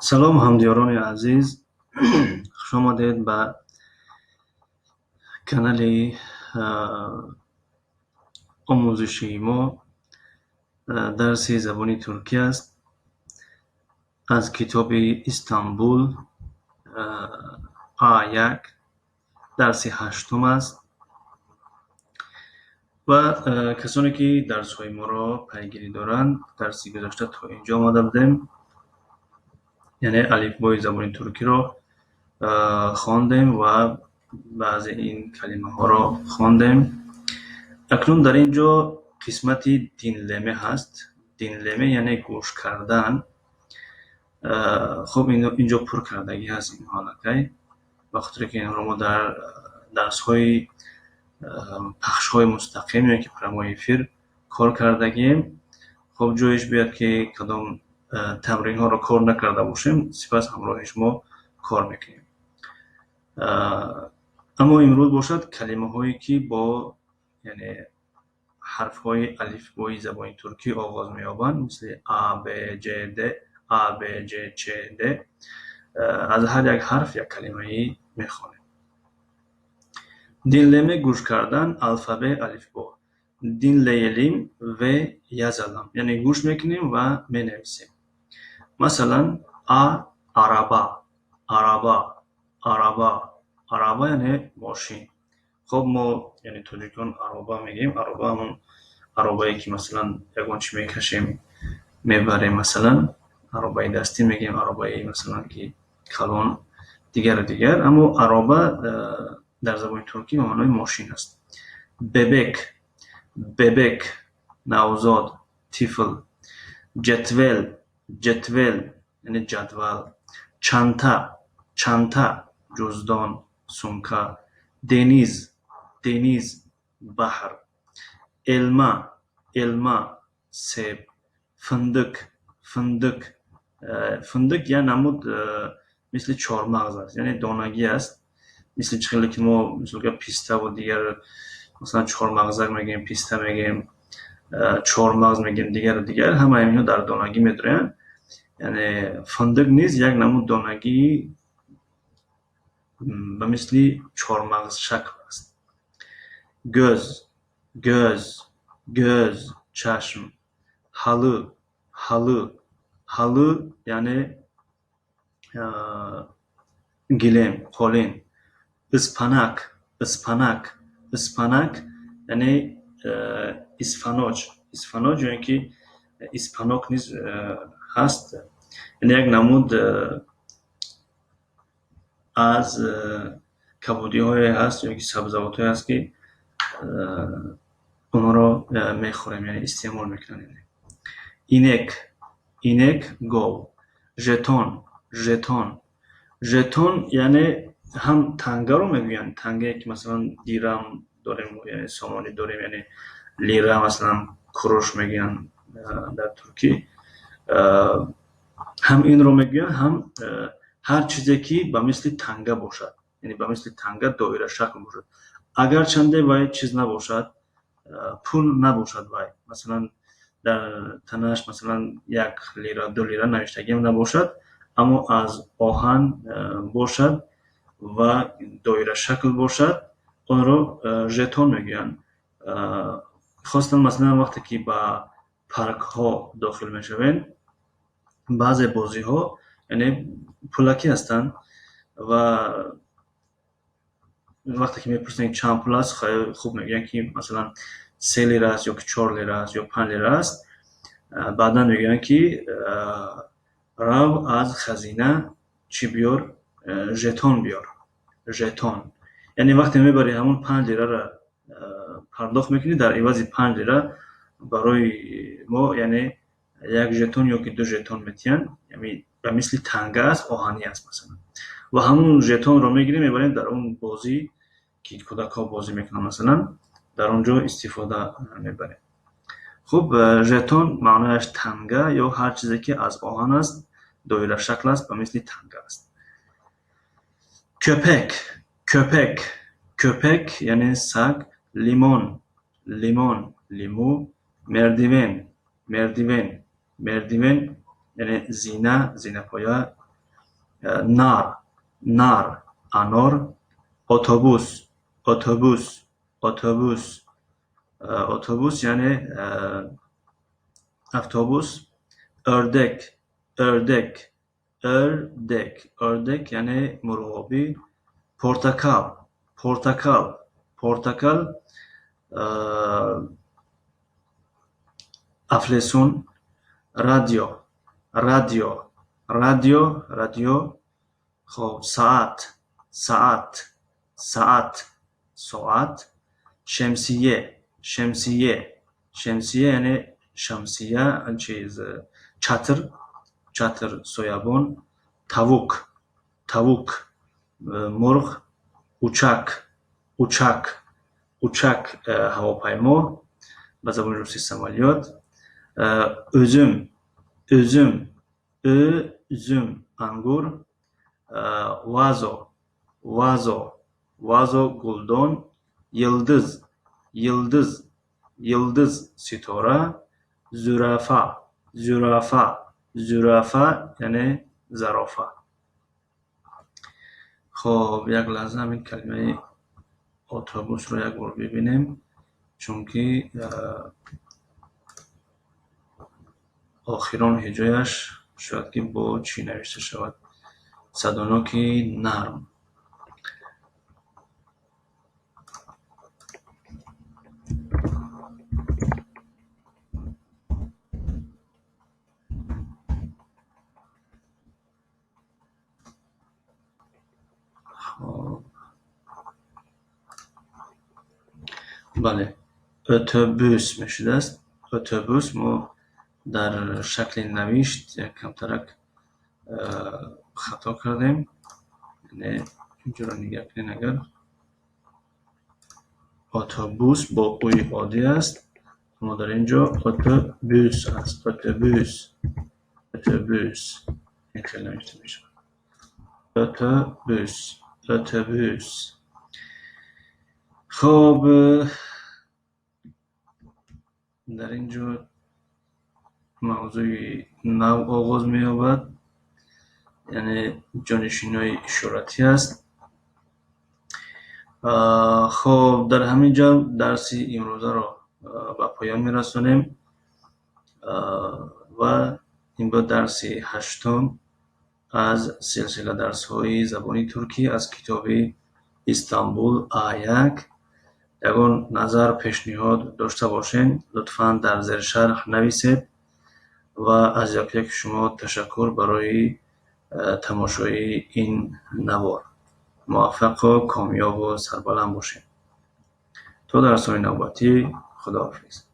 سلام همدیاران عزیز. خوش آمدید به کانال آموزشی ما. درس زبان ترکی است از کتاب استانبول A1 درس 8 است و کسانی که درس های ما را پیگیری دارند درسی گذشته تا اینجا آمده بودیم، یعنی الفبای زبان ترکی را خواندیم و بعضی این کلمه ها را خواندیم. اکنون در اینجا قسمت دینلمه هست. دینلمه یعنی گوش کردن. خب اینجا پر کردگی هست این حالت، به خاطر که این را ما در درس های پخش های مستقیم یا که پرمای افیر کار کردگیم. خب جایش بیاد که کدام تمرین ها را کار نکرده باشیم، سپس همراهش ما کار میکنیم. اما امروز باشد کلمه هایی که با یعنی حرف های الفبای زبان ترکی آغاز می‌یابند، مثل A, B, C, D، A, B, C, C, D. از هر یک حرف یک کلمه ای میخوانیم. Dinleme گوش کردن، الفبای الفبا. Dinleyelim ve yazalım. یعنی گوش میکنیم و مینویسیم. مثلا A araba، araba، araba، araba یعنی ماشین. خب ما یعنی تاجیکان عربا میگیم. عربا همون عربایی که مثلا یکون چی میکشیم میبریم، مثلا عربای دستی میگیم، عربایی مثلا که کلون دیگر. اما عربا در زبان ترکی معنای ماشین است. ببک، ببک نوزاد، طفل. جتول، جتول یعنی جدول. چانتا، چانتا جزدان، سمکه. دنیز، دنیز بحر. elma، elma سیب. فندق، فندق. فندق یا نمود مثل چهارمغز است، یعنی دانگی است. مثل چخیلی که ما مثل که پیسته و دیگر مثلا چهارمغزک میگیم، پیسته میگیم، چهارمغز میگیم، دیگر همه اینها در دانگی میدرن. یعنی فندق نیز یک نمود دانگی به مثل چهارمغز شکل است. göz، göz، göz چشم. halı، halı، halı yani gilem، قالین. ıspanak، ıspanak، ıspanak yani اسفناج، اسفناج یعنی که اسپاناک نیز هست. یعنی یک نمود از کبودی های هست یا که سبزوات های هست که اونا را میخوریم، یعنی استعمال میکنیم. اینک، اینک گاو. ژتون، ژتون، ژتون یعنی هم تنگه رو میگوین. تنگه که مثلا دیرم داریم یعنی سامانی داریم، یعنی لیره مثلا کروش میگن در ترکی. هم این رو میگوین، هم هر چیزی که به مثل تنگه باشد، یعنی به مثل تنگه دایره شکل باشد. اگر چنده وای چیز نباشد، پول نباشد وای، مثلا در تنش مثلا 1 لیره 2 لیره نوشتگی نباشد، اما از آهن باشد و دایره شکل باشد، اون رو ژتون میگن. خاصتا مثلا وقتی که با پارک ها داخل میشوین، بعضی بازی ها یعنی پولکی هستند و وقتی که میپرسین چند پول است، خیلی خوب میگن که مثلا 3 لیره است یا که 4 لیره است یا 5 لیره است. بعدا میگن که رو از خزینه چی بیار؟ ژتون بیار. ژتون یعنی وقتی میبری همون 5 لیره را پرداخت میکنی، در عوض 5 لیره برای ما یعنی 1 ژتون یا که 2 ژتون میتین، یعنی به مثل تنگه است، آهنی است مثلا. و همون ژتون رو میگیریم میبریم در اون بازی که کودک ها بازی میکنن، مثلا در اونجا استفاده میبریم. خب ژتون معنیش تنگه یا هر چیزی که از آهن است، دایره شکل است، به مثل تنگه است. köpek، köpek، köpek یعنی سگ. لیمون، لیمون، لیمو. merdiven، merdiven، merdiven یعنی زینه، زینه پایه نار نار انار. اتوبوس اتوبوس اتوبوس اتوبوس یعنی اتوبوس. ördek ördek ördek ördek yani مرغابی. portakal portakal portakal. افلسون. رادیو رادیو رادیو رادیو. خب ساعت ساعت ساعت ساعت. شمسیه شمسیه شمسیه یعنی شمسیه چیز çatır çatır soyabon. Tavuk tavuk مرغ. uçak uçak uçak هواپیما به زبان روسی سمالیات. üzüm üzüm üzüm انگور. vazo vazo vazo گلدان. yıldız yıldız yıldız ستاره. zürafa zürafa zürafa یعنی زرافه. خب یک لحظه همین کلمه اتوبوس رو یک بار ببینیم چون که آخران هجایش شاید که با چی نوشته شود. صدانوکی نرم. بله اتوبوس میشده است. اتوبوس ما در شکل نوشت کمترک خطا کردیم. یعنی اینجا رو نگاه کنین اگر اتوبوس با اوی عادی است ما در اینجا اتوبوس است. اتوبوس اتوبوس این خیلی نوشته میشه. اتوبوس اتوبوس. خب در اینجا موضوع نو آغاز می یابد یعنی جانشینای اشارتی است. خب در همینجا درسی امروزه را به پایان می رسانیم و این بود درسی 8 از سلسله درس های زبانی ترکی از کتاب استانبول A1. یگان نظر پیشنهاد داشته باشین لطفاً در زیر شرح نویسید و از یک شما تشکر برای تماشای این نوار. موفق و کامیاب و سربلند باشین. تا درس‌های نوبتی خداحافظ.